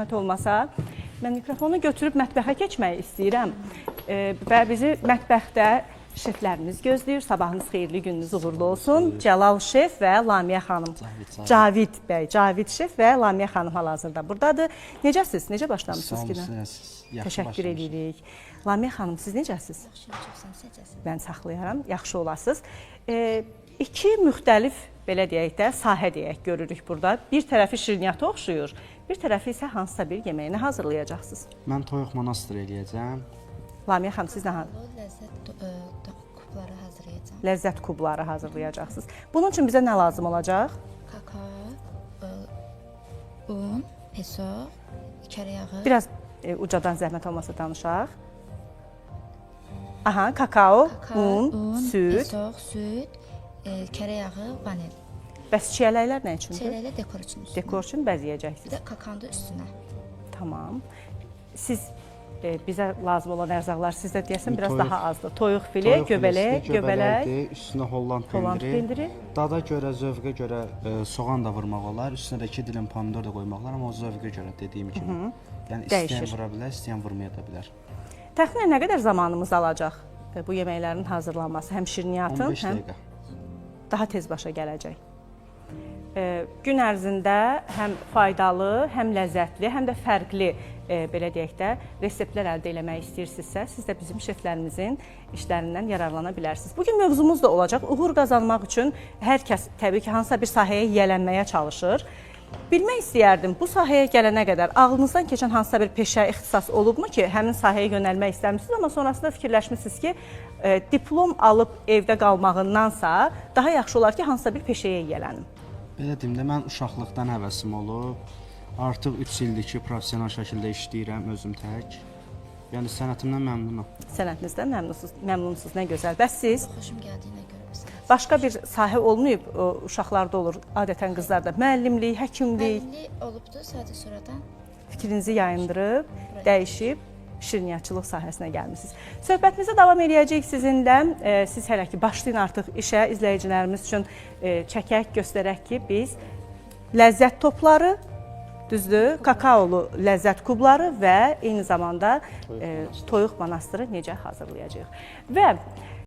zəhmət olmasa. Mən mikrofonu götürüb mətbəxə keçmək istəyirəm və bizi mətbəxdə şeflərimiz gözləyir. Sabahınız xeyirli, gününüz uğurlu olsun. Cəlal şef və Lamiyə xanım. Cavid bəy, Cavid şef və Lamiyə xanım hal-hazırda buradadır. Necəsiz? Necə başlamışsınız günə? Təşəkkür edirik. Lamiyə xanım, siz necəsiz? Mən saxlayaram, yaxşı olasınız. İki müxtəlif, belə deyək də, sahə deyək, görürük burada. Bir tərəfi şirniyyata oxşuyur, bir tərəfi isə hansısa bir yeməyini hazırlayacaqsınız. Mən toyuq manastır eləyəcəm. Lamiyə xanım, siz nə Ləzzət kubları hazırlayacağım. Ləzzət kubları hazırlayacaqsınız. Bunun üçün bizə nə lazım olacaq? Kakao, un, peso, kərə yağı. Biraz ucadan zəhmət olmasa danışaq. Aha, kakao, un, süd. Peso, süd, kərə yağı, vanil. Bəs çiyələklər nə üçündür? Çiyələklər dekor üçün üstünə. Dekor üçün Bir bəzəyəcəksiniz. də kakaonda üstünə. Tamam. Siz bizə lazım olan ərzaqlar sizdə deyəsən biraz daha azdır. Toyuq fili, göbələk, üstünə Holland pendiri. pendiri. Dada görə, zövqə görə soğan da vurmaq olar. Üstünə də 2 dilim pomidor da qoymaq olar, amma o zövqə görə dediyim kimi. Yəni Dəyişir. istəyən vura bilər, istəyən vurmaya da bilər. Təxminən nə qədər zamanımız alacaq bu yeməklərin hazırlanması? Həm şirniyyatın, 15 həm dəqiqə. daha tez başa gələcək. Gün ərzində həm faydalı, həm ləzzətli, həm də fərqli, belə deyək də, reseptlər əldə eləmək istəyirsinizsə, siz də bizim şeflərimizin işlərindən yararlana bilərsiniz. Bugün mövzumuz da olacaq. Uğur qazanmaq üçün hər kəs təbii ki, hansısa bir sahəyə yiyələnməyə çalışır. Bilmək istəyərdim, bu sahəyə gələnə qədər ağlınızdan keçən hansısa bir peşə, ixtisas olubmu ki, həmin sahəyə yönəlmək istəmişsiniz, amma sonrasında fikirləşmişsiniz ki, diplom alıb evdə qalmağındansa daha yaxşı olar ki, hansısa bir peşəyə yiyələnim. Belə deyim də, mən uşaqlıqdan həvəsim olub. Artıq 3 ildir ki, professional şəkildə işləyirəm özüm tək. Yəni sənətimdən məmnunam. Sənətinizdən məmnunsunuz, nə gözəl. Bəs siz? Xoşum gəldiyinə görə məsələn. Başqa bir sahə olmayıb, uşaqlarda olur, adətən qızlarda müəllimlik, həkimlik. Müəllimlik olubdu, sadəcə sonradan Fikrinizi yayındırıb, dəyişib, şirniyyatçılıq sahəsinə gəlmişsiniz. Söhbətimizə davam edəcəyik sizinlə. Siz hələ ki, başlayın artıq işə, izləyicilərimiz üçün çəkək, göstərək ki, biz ləzzət topları, düzdür, kakaolu ləzzət kubları və eyni zamanda toyuq manastırı necə hazırlayacağıq. Və